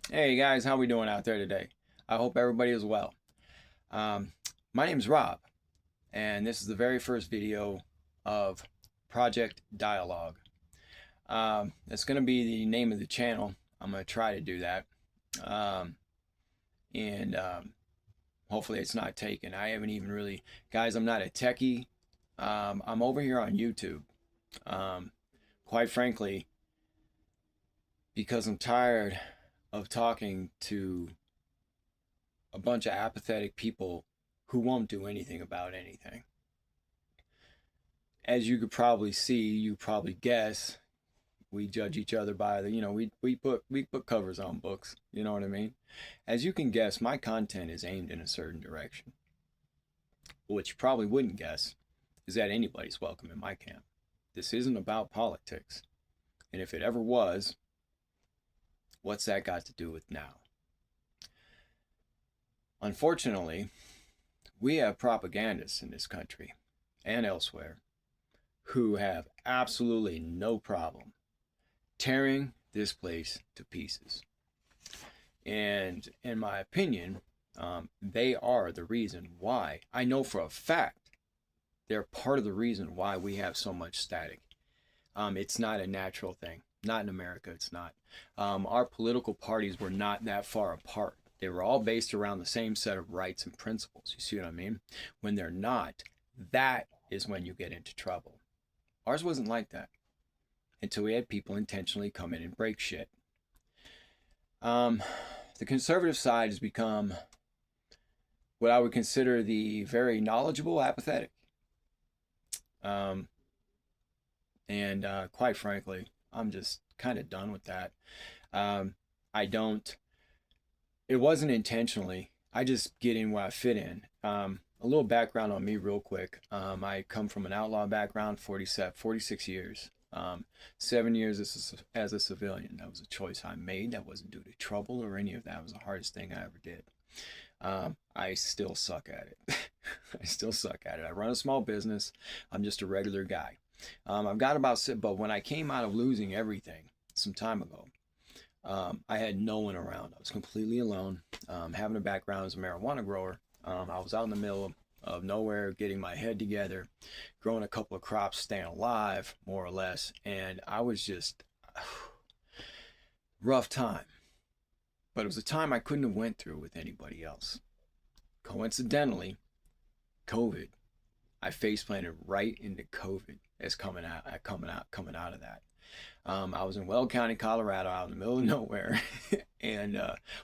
Hey guys, how we doing out there today? I hope everybody is well. Um, my name's Rob, and this is the very first video of Project Dialogue. That's going to be the name of the channel. I'm going to try to do that, um, and hopefully it's not taken. I haven't even really, guys. I'm not a techie. I'm over here on YouTube. Um, quite frankly, because I'm tired of talking to a bunch of apathetic people who won't do anything about anything. As you could probably see, you probably guess, we judge each other by we put covers on books, you know what I mean? As you can guess, my content is aimed in a certain direction. What you probably wouldn't guess is that anybody's welcome in my camp. This isn't about politics. And if it ever was, what's that got to do with now? Unfortunately, we have propagandists in this country and elsewhere who have absolutely no problem tearing this place to pieces. And in my opinion, they are the reason why. I know for a fact they're part of the reason why we have so much static. It's not a natural thing. Not in America, it's not. Our political parties were not that far apart. They were all based around the same set of rights and principles. You see what I mean? When they're not, that is when you get into trouble. Ours wasn't like that until we had people intentionally come in and break shit. The conservative side has become what I would consider the very knowledgeable apathetic. Um, and quite frankly, I'm just kind of done with that. I don't, it wasn't intentionally. I just get in where I fit in. A little background on me, real quick. I come from an outlaw background, 46 years. 7 years as a civilian. That was a choice I made. That wasn't due to trouble or any of that. It was the hardest thing I ever did. I still suck at it. I still suck at it. I run a small business. I'm just a regular guy. I've got but when I came out of losing everything some time ago, I had no one around. I was completely alone. Having a background as a marijuana grower, I was out in the middle of nowhere, getting my head together, growing a couple of crops, staying alive, more or less. And I was just rough time. But it was a time I couldn't have went through with anybody else. Coincidentally, COVID. I face planted right into COVID as coming out of that. I was in Weld County, Colorado, out in the middle of nowhere, and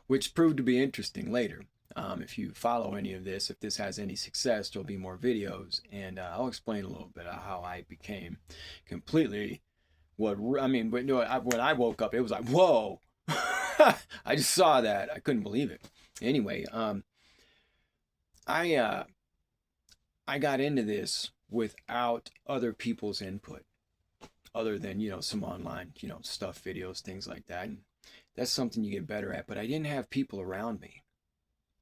which proved to be interesting later. If you follow any of this, if this has any success, there'll be more videos, and I'll explain a little bit of how I became completely what I mean. But no, when I woke up, it was like, whoa! I just saw that. I couldn't believe it. Anyway, I uh, I got into this without other people's input, other than some online stuff, videos, things like that. And that's something you get better at. But I didn't have people around me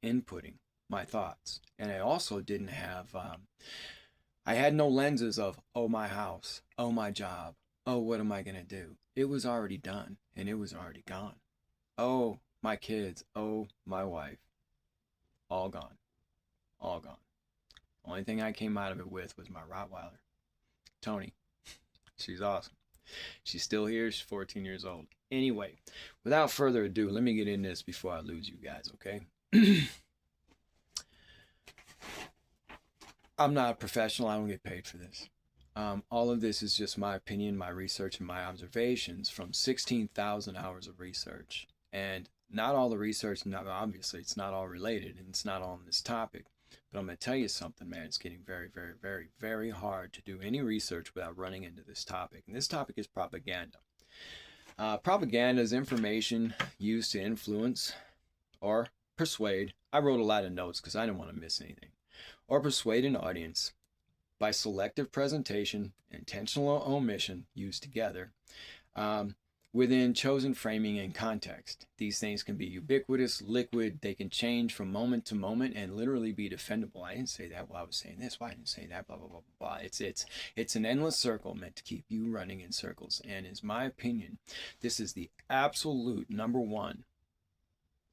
inputting my thoughts, and I also didn't have. I had no lenses of, oh, my house, oh, my job, oh, what am I gonna do? It was already done, and it was already gone. Oh, my kids, oh, my wife, all gone, all gone. Only thing I came out of it with was my Rottweiler, Tony. She's awesome. She's still here. She's 14 years old. Anyway, without further ado, let me get in this before I lose you guys, okay? I'm not a professional. I don't get paid for this. All of this is just my opinion, my research, and my observations from 16,000 hours of research. And not all the research, obviously, it's not all related and it's not all on this topic. But I'm going to tell you something, man. It's getting very, very, very, very hard to do any research without running into this topic. And this topic is propaganda. Propaganda is information used to influence or persuade. I wrote a lot of notes because I didn't want to miss anything. Or persuade an audience by selective presentation, intentional omission used together, within chosen framing and context. These things can be ubiquitous, liquid, they can change from moment to moment and literally be defendable. I didn't say that while I was saying this, why I didn't say that, blah, blah, blah, blah. It's an endless circle meant to keep you running in circles. And in my opinion, this is the absolute number one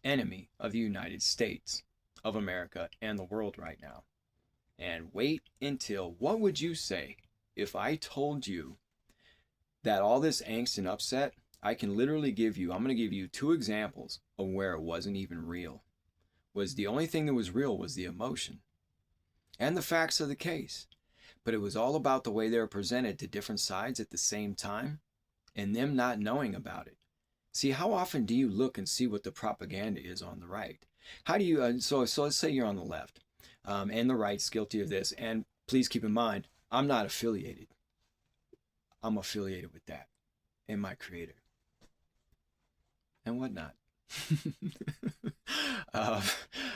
enemy of the United States of America and the world right now. And wait until, what would you say if I told you that all this angst and upset, I'm going to give you 2 examples of where it wasn't even real. Was the only thing that was real was the emotion and the facts of the case. But it was all about the way they were presented to different sides at the same time and them not knowing about it. See, how often do you look and see what the propaganda is on the right? How do you, so let's say you're on the left and the right's guilty of this. And please keep in mind, I'm not affiliated. I'm affiliated with that and my creator and whatnot.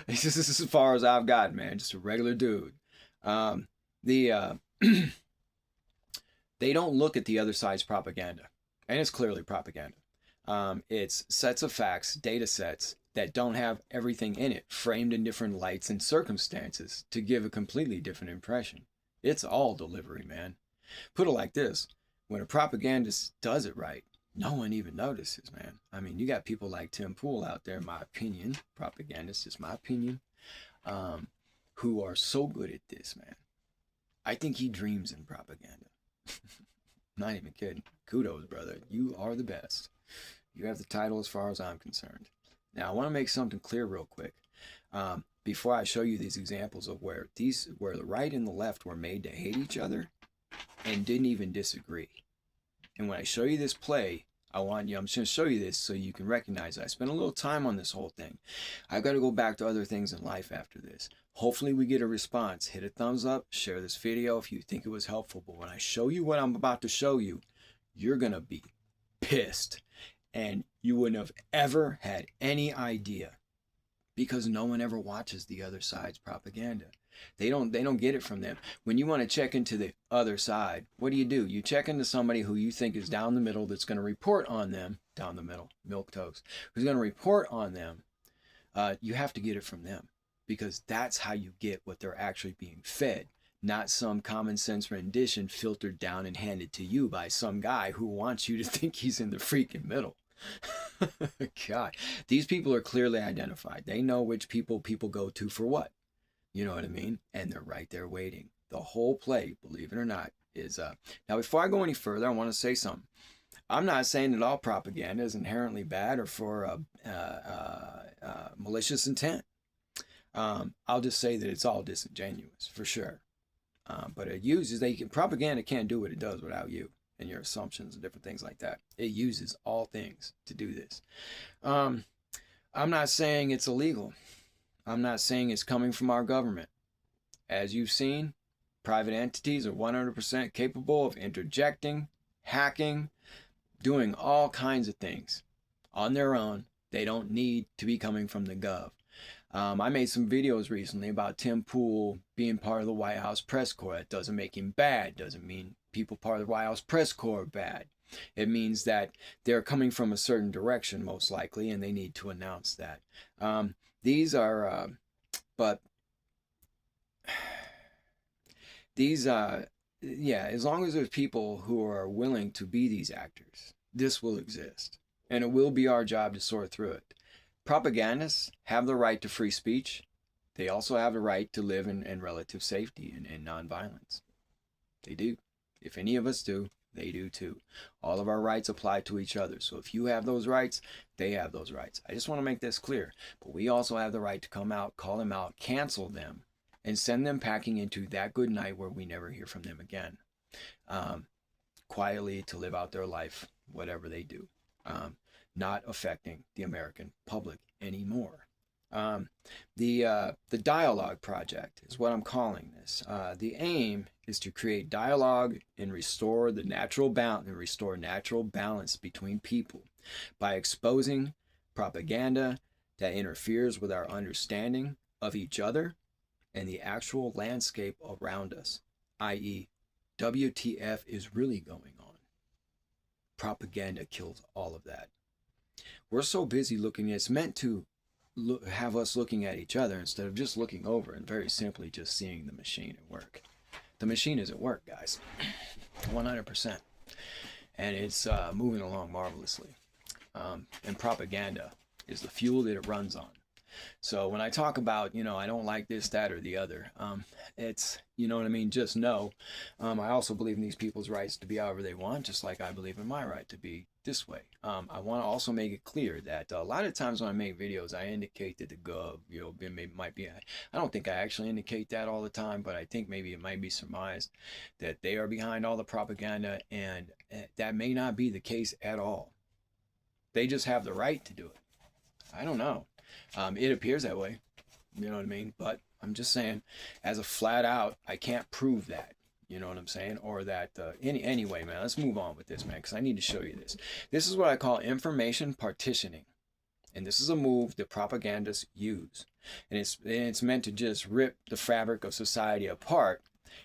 This is as far as I've got, man. Just a regular dude. They don't look at the other side's propaganda, and it's clearly propaganda. It's sets of facts, data sets that don't have everything in it, framed in different lights and circumstances to give a completely different impression. It's all delivery, man. Put it like this: when a propagandist does it right, no one even notices, man. I mean, you got people like Tim Pool out there, in my opinion, propagandists, just my opinion, who are so good at this, man. I think he dreams in propaganda. Not even kidding. Kudos, brother. You are the best. You have the title as far as I'm concerned. Now, I want to make something clear real quick. Before I show you these examples of where the right and the left were made to hate each other and didn't even disagree. And when I show you this play, I'm just going to show you this so you can recognize it. I spent a little time on this whole thing. I've got to go back to other things in life after this. Hopefully we get a response. Hit a thumbs up, share this video if you think it was helpful. But when I show you what I'm about to show you, you're going to be pissed. And you wouldn't have ever had any idea, because no one ever watches the other side's propaganda. They don't get it from them. When you want to check into the other side, what do? You check into somebody who you think is down the middle, that's going to report on them, down the middle, milquetoast, who's going to report on them. You have to get it from them, because that's how you get what they're actually being fed, not some common sense rendition filtered down and handed to you by some guy who wants you to think he's in the freaking middle. God, these people are clearly identified. They know which people go to for what. You know what I mean? And they're right there waiting. The whole play, believe it or not, is now before I go any further, I want to say something. I'm not saying that all propaganda is inherently bad or for malicious intent. I'll just say that it's all disingenuous for sure. But it uses, propaganda can't do what it does without you and your assumptions and different things like that. It uses all things to do this. I'm not saying it's illegal. I'm not saying it's coming from our government. As you've seen, private entities are 100% capable of interjecting, hacking, doing all kinds of things on their own. They don't need to be coming from the gov. I made some videos recently about Tim Pool being part of the White House press corps. That doesn't make him bad. Doesn't mean people part of the White House press corps are bad. It means that they're coming from a certain direction, most likely, and they need to announce that. These are, yeah, as long as there's people who are willing to be these actors, this will exist. And it will be our job to sort through it. Propagandists have the right to free speech. They also have the right to live in relative safety and nonviolence. They do. If any of us do, they do too. All of our rights apply to each other. So if you have those rights, they have those rights. I just want to make this clear. But we also have the right to come out, call them out, cancel them, and send them packing into that good night where we never hear from them again. Quietly to live out their life, whatever they do. Not affecting the American public anymore. The dialogue project is what I'm calling this. The aim is to create dialogue and restore natural balance between people by exposing propaganda that interferes with our understanding of each other and the actual landscape around us, i.e., WTF is really going on. Propaganda kills all of that. We're so busy looking, it's meant to have us looking at each other instead of just looking over and very simply just seeing the machine at work. The machine is at work, guys. 100%. And it's moving along marvelously. And propaganda is the fuel that it runs on. So when I talk about, I don't like this, that, or the other, it's, you know what I mean? Just know. I also believe in these people's rights to be however they want, just like I believe in my right to be this way. I want to also make it clear that a lot of times when I make videos, I indicate that the gov, maybe might be, I don't think I actually indicate that all the time, but I think maybe it might be surmised that they are behind all the propaganda, and that may not be the case at all. They just have the right to do it. I don't know. It appears that way, you know what I mean? But I'm just saying, as a flat out, I can't prove that, you know what I'm saying? Or that, anyway, man, let's move on with this, man, because I need to show you this. This is what I call information partitioning. And this is a move that propagandists use. And it's meant to just rip the fabric of society apart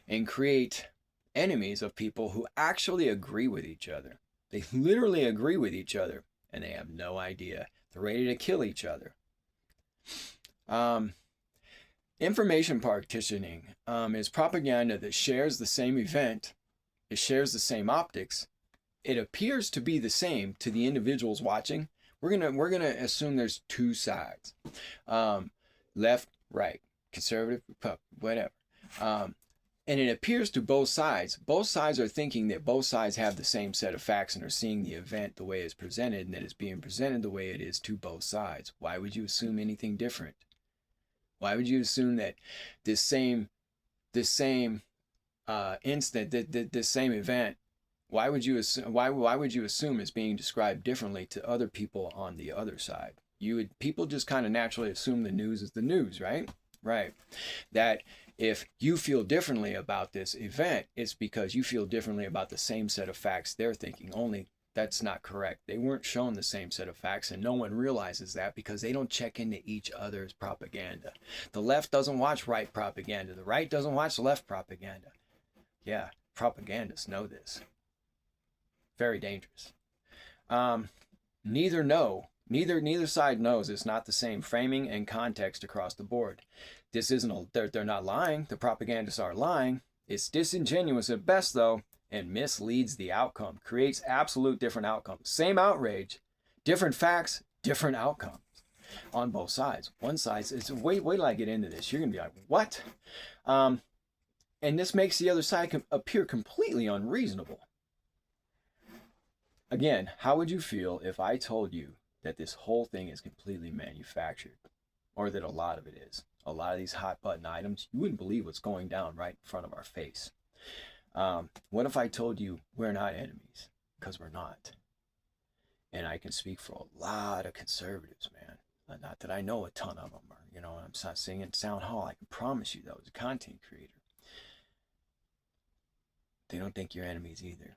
and create enemies of people who actually agree with each other. They literally agree with each other, and they have no idea. They're ready to kill each other. Information partitioning is propaganda that shares the same event, it shares the same optics, it appears to be the same to the individuals watching. We're gonna assume there's two sides, left, right, conservative, whatever, and it appears to both sides. Both sides are thinking that both sides have the same set of facts and are seeing the event the way it's presented, and that it's being presented the way it is to both sides. Why would you assume anything different? Why would you assume that this same instant, this same event, why would you assume it's being described differently to other people on the other side? People just kind of naturally assume the news is the news, right? Right. That if you feel differently about this event, it's because you feel differently about the same set of facts they're thinking. Only that's not correct. They weren't shown the same set of facts, and no one realizes that because they don't check into each other's propaganda. The left doesn't watch right propaganda. The right doesn't watch left propaganda. Yeah, propagandists know this. Very dangerous. Neither side knows it's not the same framing and context across the board. This isn't they're not lying. The propagandists are lying. It's disingenuous at best, though, and misleads the outcome. Creates absolute different outcomes. Same outrage, different facts, different outcomes on both sides. One side, it's wait till I get into this. You're gonna be like, what? And this makes the other side appear completely unreasonable. Again, how would you feel if I told you that this whole thing is completely manufactured, or that a lot of it is? A lot of these hot button items, you wouldn't believe what's going down right in front of our face. What if I told you we're not enemies? Because we're not. And I can speak for a lot of conservatives, man. Not that I know a ton of them, or, I'm not saying in Sound Hall. I can promise you that I was a content creator. They don't think you're enemies either.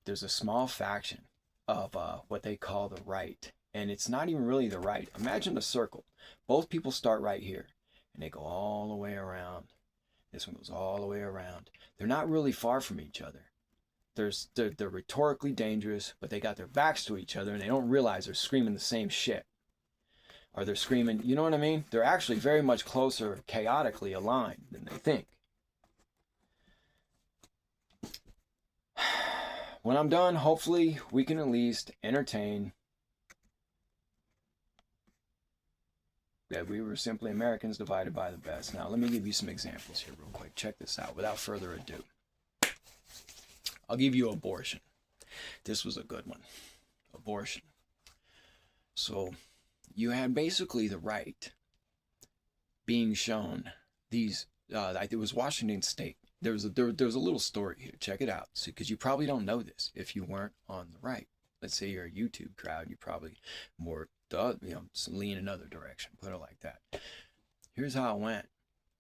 There's a small faction of what they call the right. And it's not even really the right. Imagine a circle. Both people start right here. And they go all the way around. This one goes all the way around. They're not really far from each other. They're rhetorically dangerous, but they got their backs to each other, and they don't realize they're screaming the same shit. Or they're screaming, you know what I mean? They're actually very much closer, chaotically aligned than they think. When I'm done, hopefully we can at least entertain that we were simply Americans divided by the best. Now, let me give you some examples here real quick. Check this out without further ado. I'll give you abortion. This was a good one. Abortion. So you had basically the right being shown these, it was Washington State. There was a little story here. Check it out. Because you probably don't know this if you weren't on the right. Let's say you're a YouTube crowd, you probably more lean another direction, put it like that. Here's how it went.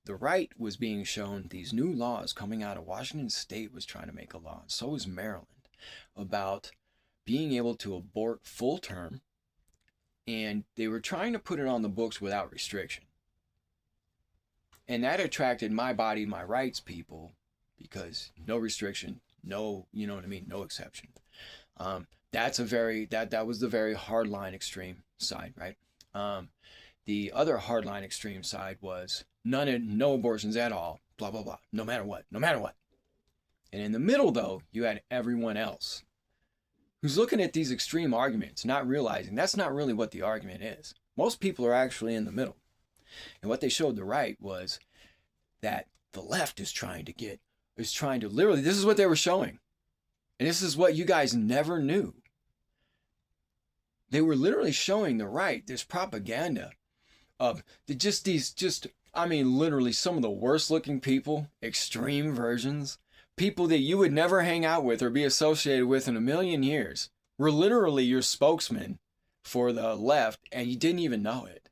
The right was being shown these new laws coming out of Washington State was trying to make a law. So was Maryland about being able to abort full term, and they were trying to put it on the books without restriction. And that attracted my body, my rights people, because no restriction, no, no exception. That was the very hardline extreme side, right? The other hardline extreme side was no abortions at all, blah, blah, blah, no matter what. And in the middle, though, you had everyone else who's looking at these extreme arguments, not realizing that's not really what the argument is. Most people are actually in the middle. And what they showed the right was that the left is trying to literally, this is what they were showing. And this is what you guys never knew. They were literally showing the right this propaganda of literally some of the worst looking people, extreme versions, people that you would never hang out with or be associated with in a million years, were literally your spokesman for the left, and you didn't even know it.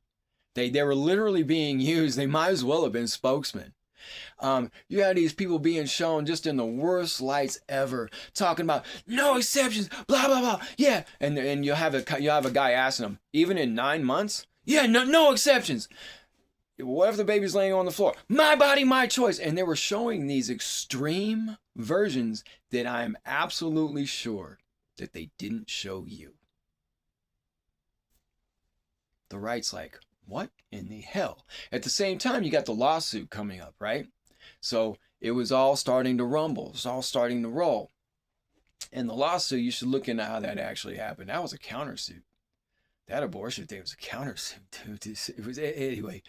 They were literally being used. They might as well have been spokesmen. You had these people being shown just in the worst lights ever, talking about no exceptions, blah blah blah. Yeah, and you have a guy asking them, even in 9 months, yeah, no exceptions. What if the baby's laying on the floor? My body, my choice. And they were showing these extreme versions that I am absolutely sure that they didn't show you. The right's like, what in the hell? At the same time, you got the lawsuit coming up, right? So it was all starting to rumble. It was all starting to roll. And the lawsuit, you should look into how that actually happened. That was a countersuit. That abortion thing was a countersuit, dude. It was, anyway.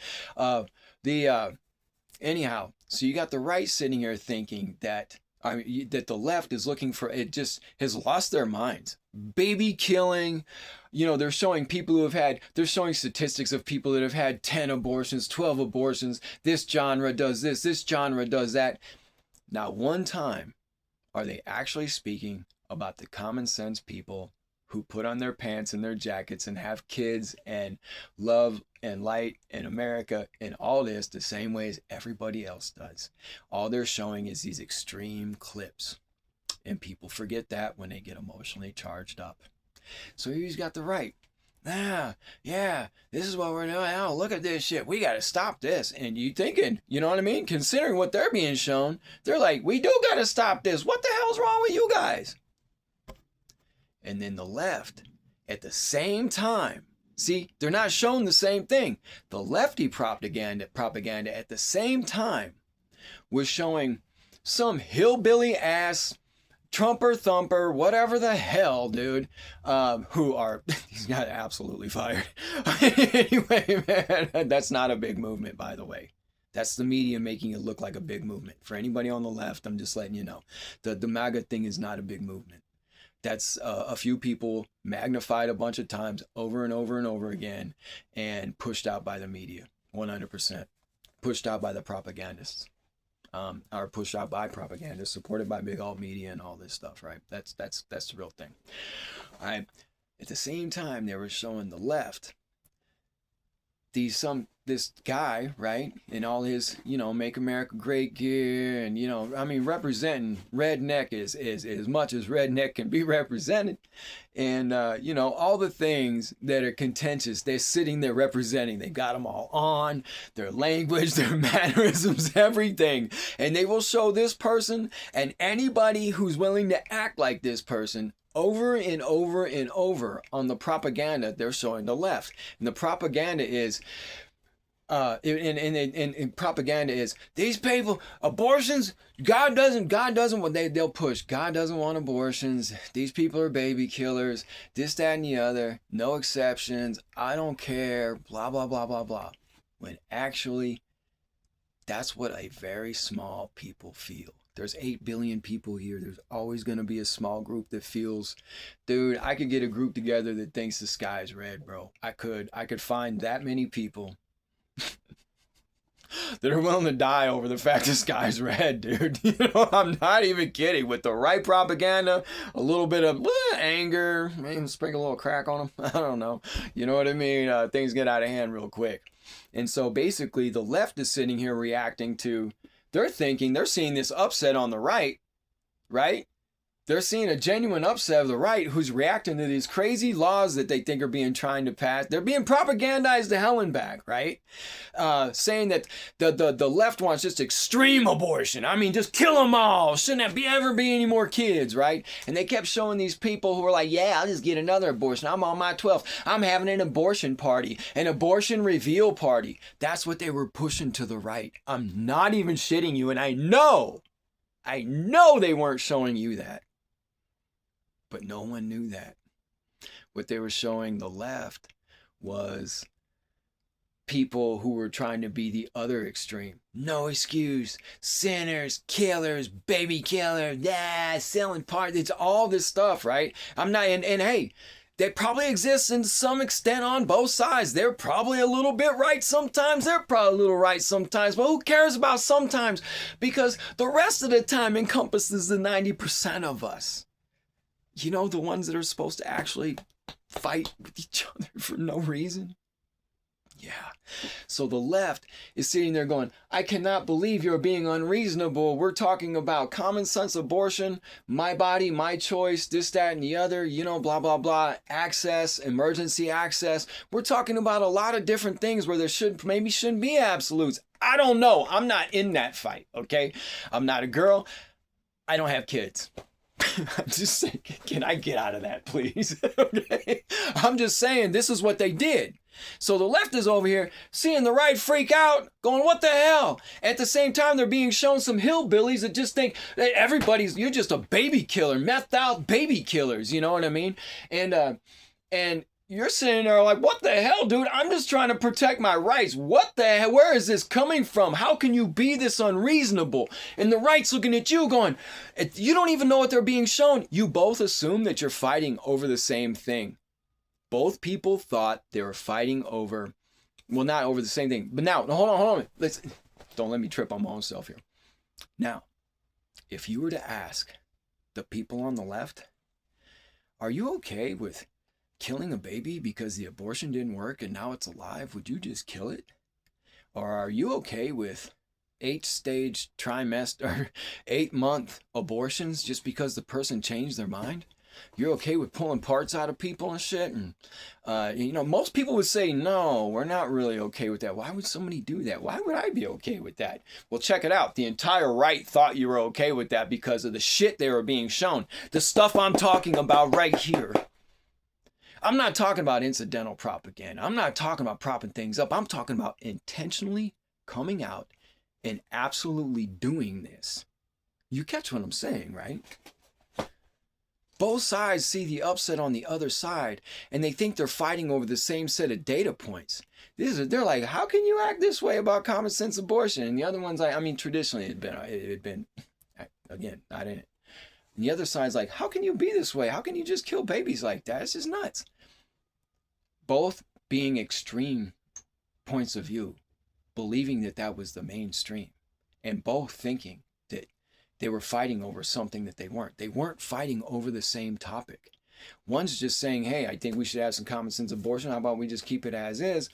Anyhow, so you got the right sitting here thinking that that the left is looking for, it just has lost their minds. Baby killing, they're showing people who they're showing statistics of people that have had 10 abortions, 12 abortions. This genre does this genre does that. Not one time are they actually speaking about the common sense people who put on their pants and their jackets and have kids and love and light in America and all this the same way as everybody else does. All they're showing is these extreme clips. And people forget that when they get emotionally charged up. So he's got the right. Yeah, this is what we're doing. Oh, look at this shit. We got to stop this. And you thinking, you know what I mean? Considering what they're being shown, they're like, we do got to stop this. What the hell's wrong with you guys? And then the left, at the same time, see, they're not shown the same thing. The lefty propaganda at the same time was showing some hillbilly ass Trumper thumper, whatever the hell, dude, he's got absolutely fired. Anyway, man, that's not a big movement, by the way. That's the media making it look like a big movement. For anybody on the left, I'm just letting you know. The MAGA thing is not a big movement. That's a few people magnified a bunch of times over and over and over again and pushed out by the media, 100%. Pushed out by the propagandists. Or pushed out by propagandists, supported by big alt media and all this stuff, right? That's the real thing. All right. At the same time, they were showing the left this guy, right, in all his, Make America Great gear and, representing redneck is as much as redneck can be represented. And, all the things that are contentious, they're sitting there representing. They got them all on, their language, their mannerisms, everything. And they will show this person and anybody who's willing to act like this person over and over and over on the propaganda they're showing the left. And the propaganda is, propaganda is these people, abortions, God doesn't want, they'll push, God doesn't want abortions, these people are baby killers, this, that, and the other, no exceptions, I don't care, blah, blah, blah, blah, blah. When actually, that's what a very small people feel. There's 8 billion people here. There's always going to be a small group that feels, dude, I could get a group together that thinks the sky's red, bro. I could find that many people that are willing to die over the fact the sky's red, dude. I'm not even kidding. With the right propaganda, a little bit of anger, maybe sprinkle a little crack on them. I don't know. You know what I mean? Things get out of hand real quick. And so basically the left is sitting here reacting to, they're seeing this upset on the right? They're seeing a genuine upset of the right who's reacting to these crazy laws that they think are being trying to pass. They're being propagandized to hell and back, right? Saying that the left wants just extreme abortion. Just kill them all. Shouldn't ever be any more kids, right? And they kept showing these people who were like, yeah, I'll just get another abortion. I'm on my 12th. I'm having an abortion party, an abortion reveal party. That's what they were pushing to the right. I'm not even shitting you, and I know they weren't showing you that. But no one knew that. What they were showing the left was people who were trying to be the other extreme. No excuse, sinners, killers, baby killers, selling parts. It's all this stuff, right? I'm not, and hey, they probably exist in some extent on both sides. They're probably a little bit right sometimes. They're probably a little right sometimes. But who cares about sometimes? Because the rest of the time encompasses the 90% of us. You know, the ones that are supposed to actually fight with each other for no reason. Yeah. So the left is sitting there going, I cannot believe you're being unreasonable. We're talking about common sense abortion, my body, my choice, this, that, and the other, you know, blah, blah, blah, access, emergency access. We're talking about a lot of different things where there maybe shouldn't be absolutes. I don't know. I'm not in that fight, okay? I'm not a girl. I don't have kids. I'm just saying, can I get out of that, please? Okay? I'm just saying this is what they did. So the left is over here seeing the right freak out, going, what the hell? At the same time, they're being shown some hillbillies that just think that you're just a baby killer, methed out baby killers, you know what I mean? And you're sitting there like, what the hell, dude? I'm just trying to protect my rights. What the hell? Where is this coming from? How can you be this unreasonable? And the right's looking at you going, you don't even know what they're being shown. You both assume that you're fighting over the same thing. Both people thought they were fighting over, well, not over the same thing. But now, hold on. Don't let me trip on my own self here. Now, if you were to ask the people on the left, are you okay with killing a baby because the abortion didn't work and now it's alive? Would you just kill it? Or are you okay with 8-stage trimester, 8-month abortions just because the person changed their mind? You're okay with pulling parts out of people and shit? And, you know, most people would say, no, we're not really okay with that. Why would somebody do that? Why would I be okay with that? Well, check it out. The entire right thought you were okay with that because of the shit they were being shown. The stuff I'm talking about right here. I'm not talking about incidental propaganda. I'm not talking about propping things up. I'm talking about intentionally coming out and absolutely doing this. You catch what I'm saying, right? Both sides see the upset on the other side, and they think they're fighting over the same set of data points. They're like, how can you act this way about common sense abortion? And the other one's like, I mean, traditionally it had been, again, not in it. And the other side's like, how can you be this way? How can you just kill babies like that? It's just nuts. Both being extreme points of view, believing that that was the mainstream, and both thinking that they were fighting over something that they weren't. They weren't fighting over the same topic. One's just saying, hey, I think we should have some common sense abortion. How about we just keep it as is?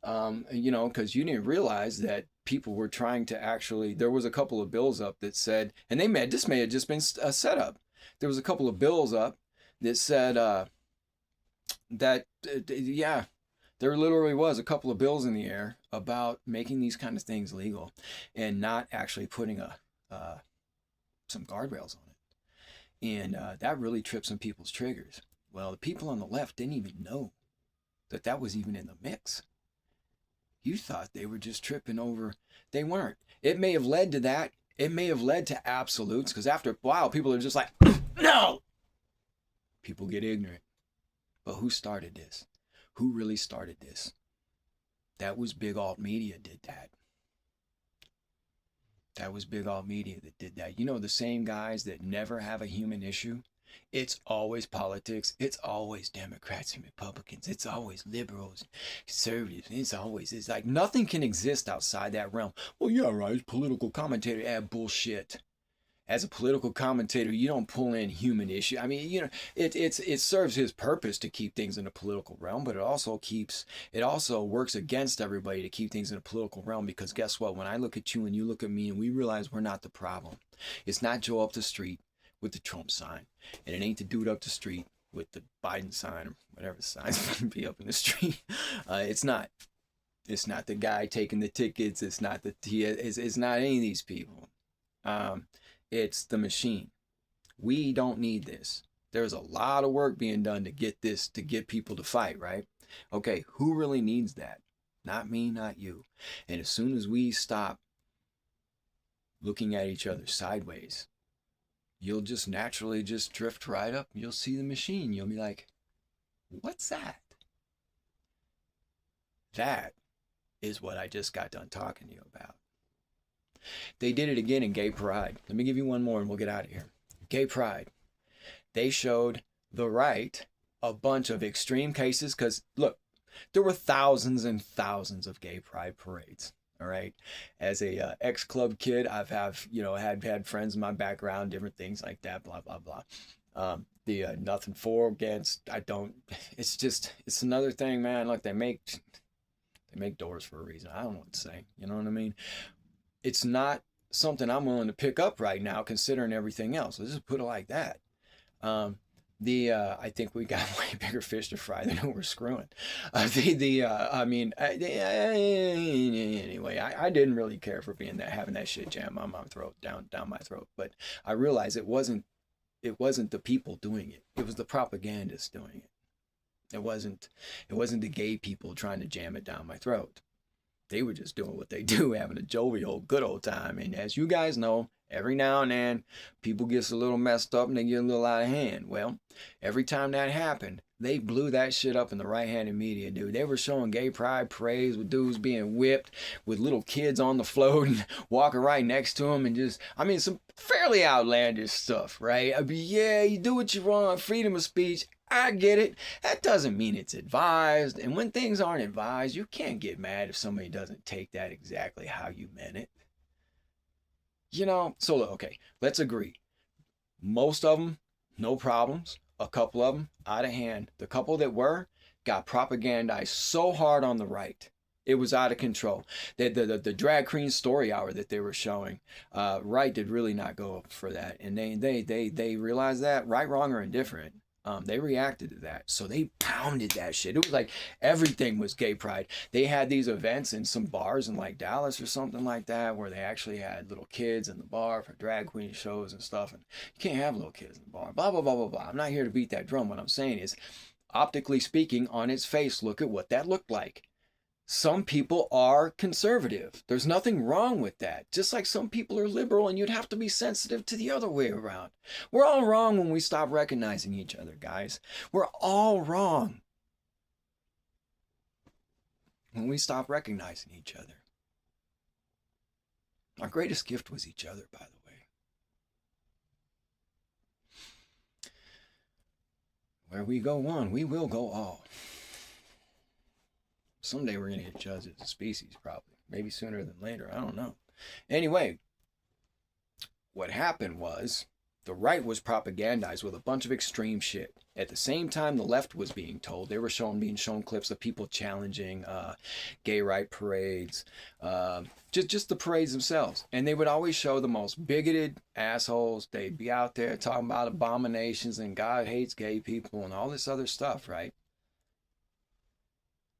You know, because you didn't realize that people were trying to actually, there was a couple of bills up that said, and this may have just been a setup. There was a couple of bills up that said that, yeah, there literally was a couple of bills in the air about making these kind of things legal and not actually putting some guardrails on it. And that really tripped some people's triggers. Well, the people on the left didn't even know that that was even in the mix. You thought they were just tripping over. They weren't. It may have led to that. It may have led to absolutes, because after a while, people are just like, no! People get ignorant. But who started this? Who really started this? That was big alt media did that. That was big alt media that did that. You know, the same guys that never have a human issue? It's always politics. It's always Democrats and Republicans. It's always liberals, conservatives. It's like nothing can exist outside that realm. Well, yeah, right. Political commentator, bullshit. As a political commentator, you don't pull in human issue. I mean, you know, it serves his purpose to keep things in the political realm, but it also works against everybody to keep things in the political realm, because guess what? When I look at you and you look at me and we realize we're not the problem. It's not Joe up the street with the Trump sign, and it ain't the dude up the street with the Biden sign or whatever the sign's going to be up in the street. It's not. It's not the guy taking the tickets. It's not it's not any of these people. It's the machine. We don't need this. There's a lot of work being done to get people to fight, right? Okay, who really needs that? Not me, not you. And as soon as we stop looking at each other sideways, you'll just naturally just drift right up. You'll see the machine. You'll be like, what's that? That is what I just got done talking to you about. They did it again in Gay Pride. Let me give you one more and we'll get out of here. Gay Pride. They showed the right a bunch of extreme cases because, look, there were thousands and thousands of Gay Pride parades. All right. As a ex-club kid, I've had friends in my background, different things like that, blah, blah, blah. Nothing for, against, I don't, it's another thing, man. Look, they make doors for a reason. I don't know what to say. You know what I mean? It's not something I'm willing to pick up right now, considering everything else. Let's just put it like that. I think we got way bigger fish to fry than who we're screwing. Anyway, I didn't really care for having that shit jam on my throat, down my throat. But I realized it wasn't the people doing it. It was the propagandists doing it. It wasn't the gay people trying to jam it down my throat. They were just doing what they do, having a jovial, good old time. And as you guys know, every now and then, people get a little messed up and they get a little out of hand. Well, every time that happened, they blew that shit up in the right-handed media, dude. They were showing gay pride parades with dudes being whipped, with little kids on the float and walking right next to them, and some fairly outlandish stuff, right? Yeah, you do what you want, freedom of speech. I get it. That doesn't mean it's advised. And when things aren't advised, you can't get mad if somebody doesn't take that exactly how you meant it. So okay, let's agree. Most of them, no problems. A couple of them, out of hand. The couple that got propagandized so hard on the right. It was out of control. The drag queen story hour that they were showing, right did really not go for that. And they realized that, right, wrong, or indifferent. They reacted to that. So they pounded that shit. It was like everything was gay pride. They had these events in some bars in like Dallas or something like that, where they actually had little kids in the bar for drag queen shows and stuff. And you can't have little kids in the bar, blah, blah, blah, blah, blah. I'm not here to beat that drum. What I'm saying is, optically speaking, on its face, look at what that looked like. Some people are conservative. There's nothing wrong with that. Just like some people are liberal, and you'd have to be sensitive to the other way around. We're all wrong when we stop recognizing each other, guys. We're all wrong when we stop recognizing each other. Our greatest gift was each other, by the way. Where we go one, we will go all. Someday we're going to get judged as a species, probably. Maybe sooner than later. I don't know. Anyway, what happened was the right was propagandized with a bunch of extreme shit. At the same time the left was being told, they were being shown clips of people challenging gay right parades, just the parades themselves. And they would always show the most bigoted assholes. They'd be out there talking about abominations and God hates gay people and all this other stuff, right?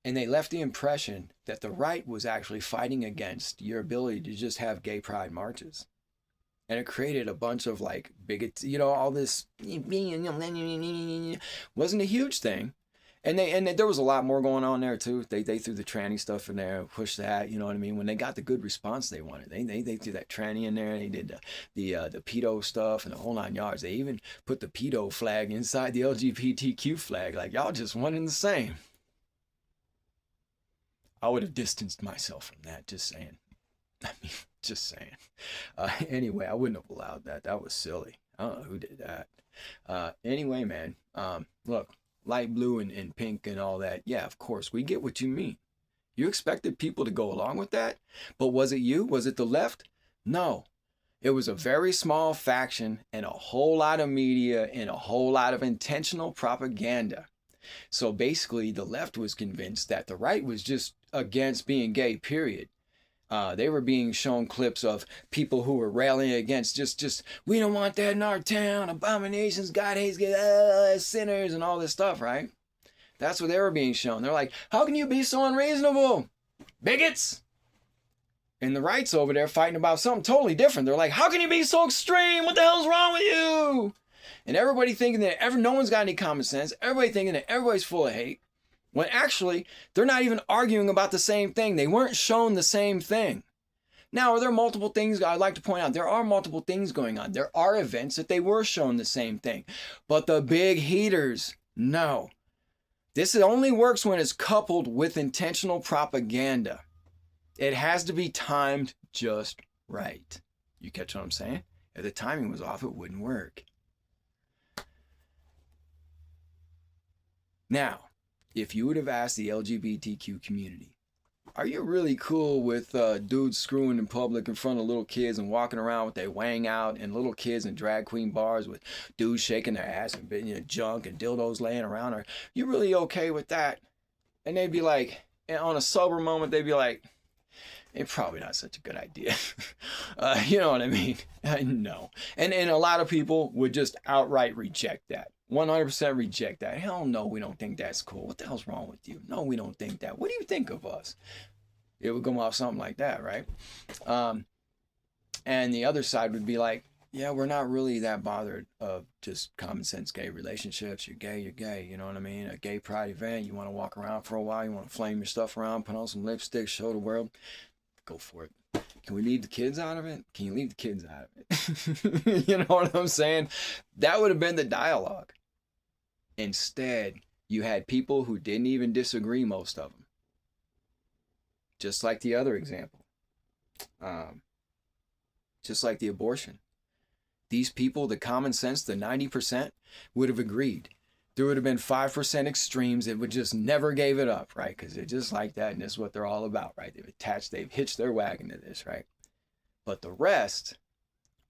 And they left the impression that the right was actually fighting against your ability to just have gay pride marches. And it created a bunch of like bigots, all this wasn't a huge thing. And there was a lot more going on there too. They threw the tranny stuff in there, pushed that, you know what I mean? When they got the good response they wanted, they threw that tranny in there. They did the pedo stuff and the whole 9 yards. They even put the pedo flag inside the LGBTQ flag. Like, y'all just one and the same. I would have distanced myself from that, just saying. Just saying. Anyway, I wouldn't have allowed that. That was silly. I don't know who did that. Anyway, man, look, light blue and pink and all that. Yeah, of course, we get what you mean. You expected people to go along with that? But was it you? Was it the left? No. It was a very small faction and a whole lot of media and a whole lot of intentional propaganda. So basically, the left was convinced that the right was just against being gay, period. They were being shown clips of people who were railing against just we don't want that in our town, abominations, God hates gay, sinners, and all this stuff, right? That's what they were being shown. They're like, how can you be so unreasonable? Bigots! And the right's over there fighting about something totally different. They're like, how can you be so extreme? What the hell's wrong with you? And everybody thinking that no one's got any common sense. Everybody thinking that everybody's full of hate. When actually, they're not even arguing about the same thing. They weren't shown the same thing. Now, are there multiple things? I'd like to point out there are multiple things going on. There are events that they were shown the same thing. But the big heaters, no. This only works when it's coupled with intentional propaganda. It has to be timed just right. You catch what I'm saying? If the timing was off, it wouldn't work. Now, if you would have asked the LGBTQ community, are you really cool with dudes screwing in public in front of little kids and walking around with their wang out, and little kids in drag queen bars with dudes shaking their ass and junk and dildos laying around? Are you really okay with that? And they'd be like, and on a sober moment, they'd be like, it's probably not such a good idea. You know what I mean? No. And a lot of people would just outright reject that. 100% reject that. Hell no, we don't think that's cool. What the hell's wrong with you? No, we don't think that. What do you think of us? It would come off something like that, right? And the other side would be like, yeah, we're not really that bothered of just common sense gay relationships. You're gay, you're gay. You know what I mean? A gay pride event, you want to walk around for a while, you want to flame your stuff around, put on some lipstick, show the world. Go for it. Can we leave the kids out of it? Can you leave the kids out of it? You know what I'm saying? That would have been the dialogue. Instead, you had people who didn't even disagree, most of them. Just like the other example. Just like the abortion. These people, the common sense, the 90%, would have agreed. There would have been 5% extremes that would just never gave it up, right? Because they're just like that, and that's what they're all about, right? They've hitched their wagon to this, right? But the rest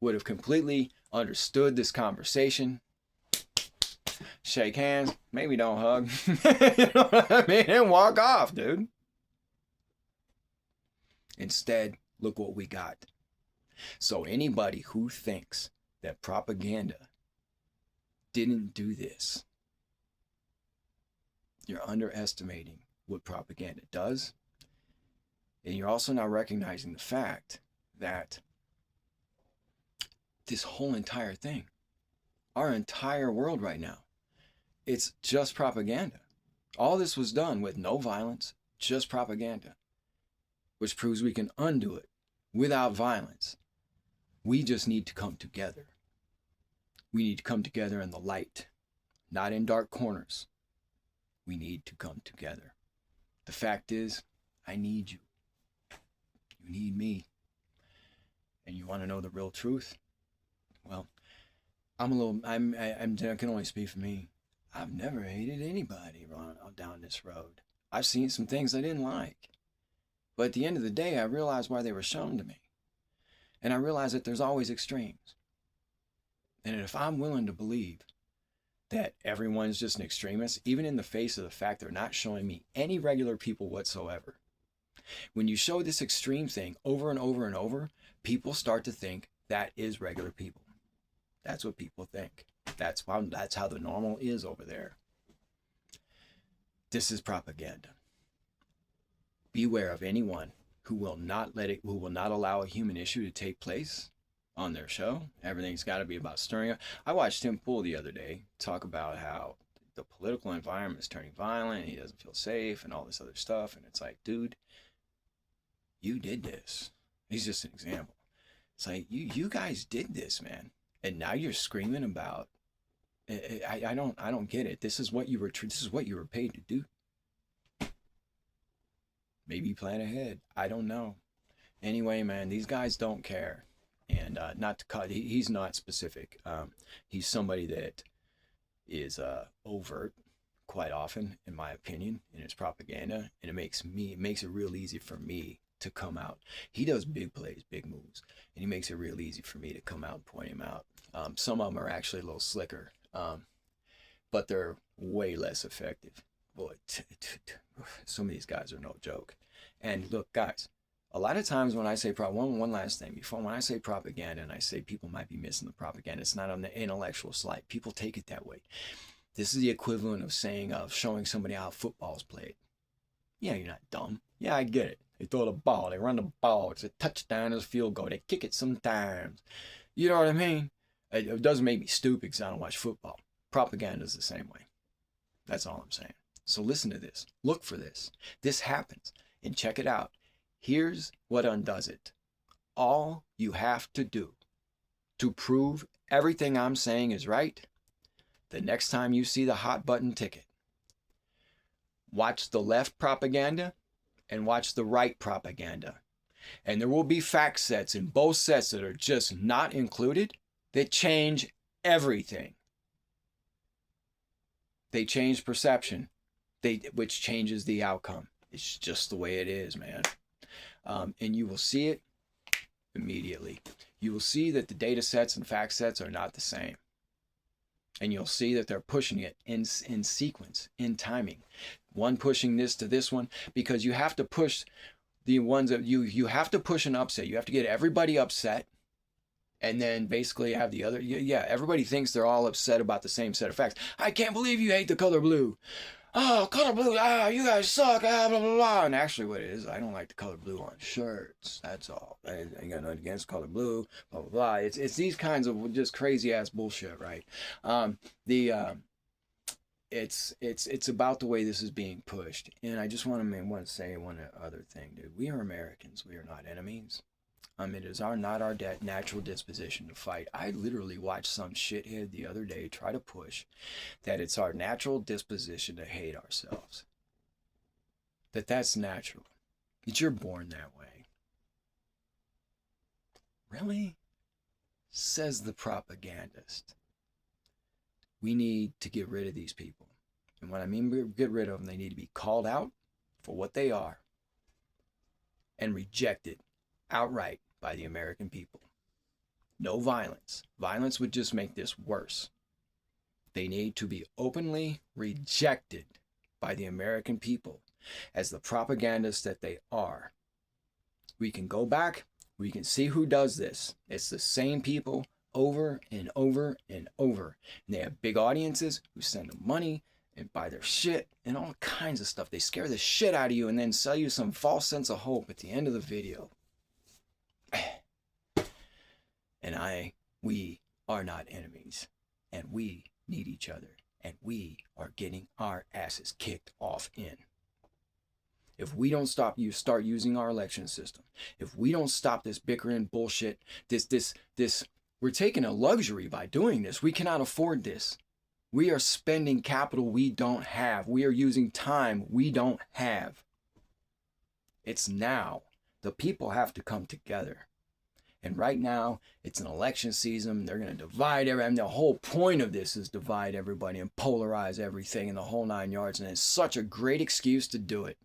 would have completely understood this conversation, shake hands, maybe don't hug, you know what I mean, and walk off, dude. Instead, look what we got. So anybody who thinks that propaganda didn't do this, you're underestimating what propaganda does. And you're also not recognizing the fact that this whole entire thing, our entire world right now, it's just propaganda. All this was done with no violence, just propaganda, which proves we can undo it without violence. We just need to come together. We need to come together in the light, not in dark corners. We need to come together. The fact is, I need you. You need me. And you want to know the real truth? Well, I can only speak for me. I've never hated anybody down this road. I've seen some things I didn't like. But at the end of the day, I realized why they were shown to me. And I realized that there's always extremes. And if I'm willing to believe that everyone's just an extremist, even in the face of the fact they're not showing me any regular people whatsoever. When you show this extreme thing over and over and over, people start to think that is regular people. That's what people think. That's how the normal is over there. This is propaganda. Beware of anyone who will not allow a human issue to take place on their show. Everything's got to be about stirring up. I watched Tim Pool the other day talk about how the political environment is turning violent, he doesn't feel safe and all this other stuff. And it's like, dude, you did this. He's just an example. It's like, you guys did this, man. And now you're screaming about, I don't get it. This is what you were paid to do. Maybe plan ahead. I don't know. Anyway, man, these guys don't care. And not to cut, he's not specific. He's somebody that is overt quite often, in my opinion, in his propaganda. And it makes it real easy for me to come out. He does big plays, big moves. And he makes it real easy for me to come out and point him out. Some of them are actually a little slicker, but they're way less effective. Boy, some of these guys are no joke. And look, guys, a lot of times when I say one last thing before, when I say propaganda and I say people might be missing the propaganda, it's not on the intellectual slight. People take it that way. This is the equivalent of showing somebody how football's played. Yeah, you're not dumb. Yeah, I get it. They throw the ball, they run the ball, it's a touchdown, it's a field goal, they kick it sometimes. You know what I mean? It doesn't make me stupid because I don't watch football. Propaganda is the same way. That's all I'm saying. So listen to this. Look for this. This happens. And check it out. Here's what undoes it. all you have to do to prove everything I'm saying is right, the next time you see the hot button ticket, watch the left propaganda and watch the right propaganda. And there will be fact sets in both sets that are just not included that change everything. They change perception, which changes the outcome. It's just the way it is, man. And you will see it immediately. You will see that the data sets and fact sets are not the same. And you'll see that they're pushing it in sequence, in timing. One pushing this to this one, because you have to push the ones that you have to push an upset. You have to get everybody upset, and then basically have the other. Yeah, everybody thinks they're all upset about the same set of facts. I can't believe you hate the color blue. Oh, color blue, you guys suck, blah, blah, blah. And actually what it is, I don't like the color blue on shirts, that's all. I ain't got nothing against color blue, blah, blah, blah. It's these kinds of just crazy ass bullshit, right? It's about the way this is being pushed. And I just want to say one other thing, dude. We are Americans, we are not enemies. It is not our natural disposition to fight. I literally watched some shithead the other day try to push that it's our natural disposition to hate ourselves. That's natural. That you're born that way. Really? Says the propagandist. We need to get rid of these people. And when I mean get rid of them, they need to be called out for what they are and rejected outright by the American people. No violence. Violence would just make this worse. They need to be openly rejected by the American people as the propagandists that they are. We can go back. We can see who does this. It's the same people over and over and over. And they have big audiences who send them money and buy their shit and all kinds of stuff. They scare the shit out of you and then sell you some false sense of hope at the end of the video. And we are not enemies, and we need each other, and we are getting our asses kicked off in. If we don't start using our election system, if we don't stop this bickering bullshit, we're taking a luxury by doing this. We cannot afford this. We are spending capital we don't have. We are using time we don't have. It's now. The people have to come together. And right now, it's an election season. They're going to divide everyone. And the whole point of this is divide everybody and polarize everything in the whole 9 yards. And it's such a great excuse to do it.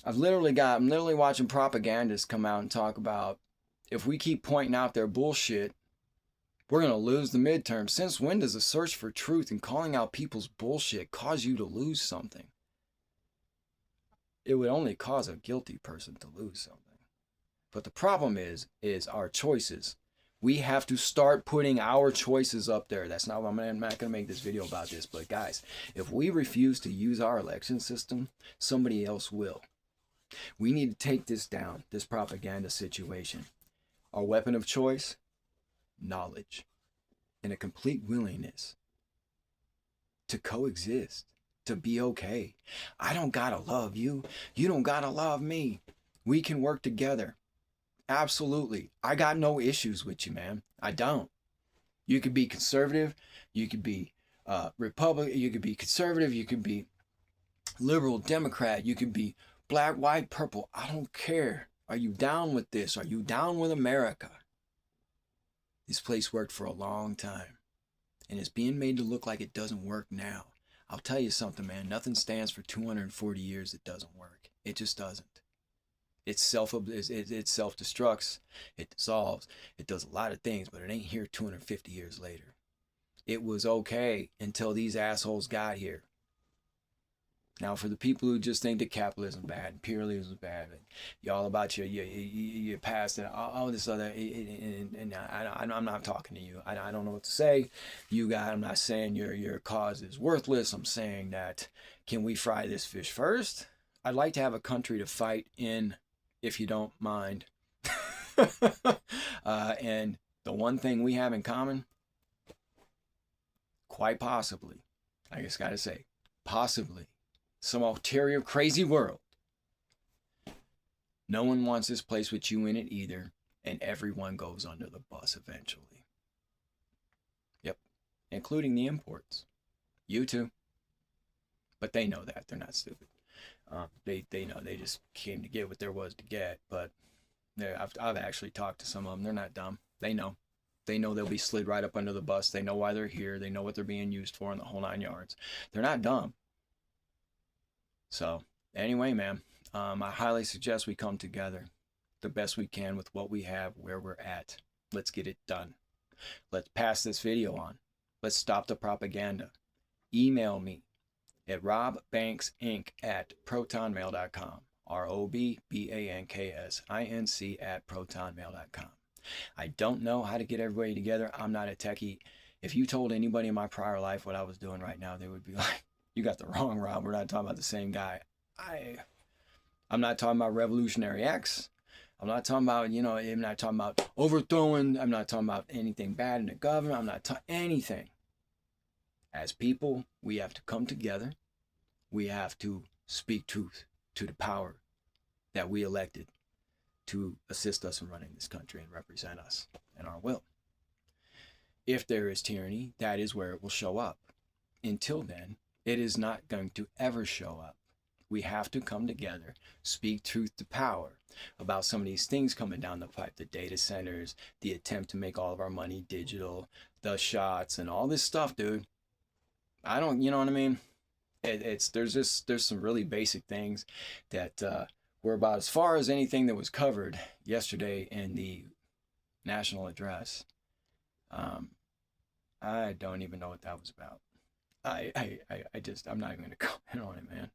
I'm literally watching propagandists come out and talk about, if we keep pointing out their bullshit, we're going to lose the midterm. Since when does a search for truth and calling out people's bullshit cause you to lose something? It would only cause a guilty person to lose something. But the problem is our choices. We have to start putting our choices up there. I'm not going to make this video about this, but guys, if we refuse to use our election system, somebody else will. We need to take this down, this propaganda situation. Our weapon of choice, knowledge, and a complete willingness to coexist. To be okay. I don't gotta love you. You don't gotta love me. We can work together. Absolutely. I got no issues with you, man. I don't. You could be conservative. You could be Republican. You could be conservative. You could be liberal, Democrat. You could be black, white, purple. I don't care. Are you down with this? Are you down with America? This place worked for a long time. And it's being made to look like it doesn't work now. I'll tell you something, man. Nothing stands for 240 years that doesn't work. It just doesn't. It self-destructs. It dissolves. It does a lot of things, but it ain't here 250 years later. It was okay until these assholes got here. Now, for the people who just think that capitalism is bad, imperialism is bad, and y'all about your past and all this other, and I'm not talking to you. I don't know what to say. I'm not saying your cause is worthless. I'm saying that, can we fry this fish first? I'd like to have a country to fight in, if you don't mind. And the one thing we have in common, quite possibly, I just got to say, possibly, some ulterior crazy world No one wants this place with you in it either, and everyone goes under the bus eventually. Yep, including the imports. You too. But they know that. They're not stupid. They know. They just came to get what there was to get. But I've actually talked to some of them. They're not dumb. They know. They know they'll be slid right up under the bus. They know why they're here. They know what they're being used for in the whole 9 yards. They're not dumb. So anyway, man, I highly suggest we come together the best we can with what we have, where we're at. Let's get it done. Let's pass this video on. Let's stop the propaganda. Email me at robbanksinc@protonmail.com. robbankinc@protonmail.com. I don't know how to get everybody together. I'm not a techie. If you told anybody in my prior life what I was doing right now, they would be like, you got the wrong Rob. We're not talking about the same guy. I'm not talking about Revolutionary X. I'm not talking about, I'm not talking about overthrowing. I'm not talking about anything bad in the government. I'm not talking anything. As people, we have to come together. We have to speak truth to the power that we elected to assist us in running this country and represent us and our will. If there is tyranny, that is where it will show up. Until then, it is not going to ever show up. We have to come together, speak truth to power about some of these things coming down the pipe, the data centers, the attempt to make all of our money digital, the shots, and all this stuff, dude. I don't, you know what I mean? There's some really basic things that were about as far as anything that was covered yesterday in the national address. I don't even know what that was about. I'm not even gonna comment on it, man.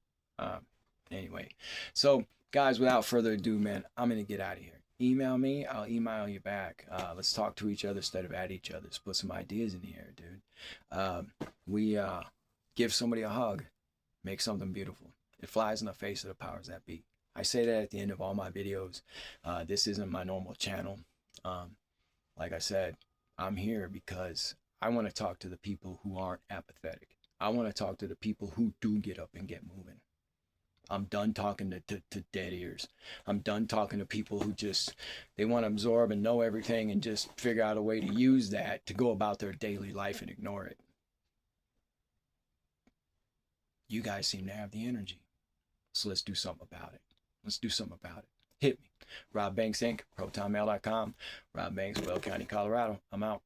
Anyway, so guys, without further ado, man, I'm gonna get out of here. Email me, I'll email you back. Let's talk to each other instead of at each other. Let's put some ideas in the air, dude. We give somebody a hug, make something beautiful. It flies in the face of the powers that be. I say that at the end of all my videos. This isn't my normal channel. Like I said, I'm here because I want to talk to the people who aren't apathetic. I want to talk to the people who do get up and get moving. I'm done talking to dead ears. I'm done talking to people who just, they want to absorb and know everything and just figure out a way to use that to go about their daily life and ignore it. You guys seem to have the energy. So let's do something about it. Let's do something about it. Hit me. Rob Banks Inc., protonmail.com. Rob Banks, Will County, Colorado. I'm out.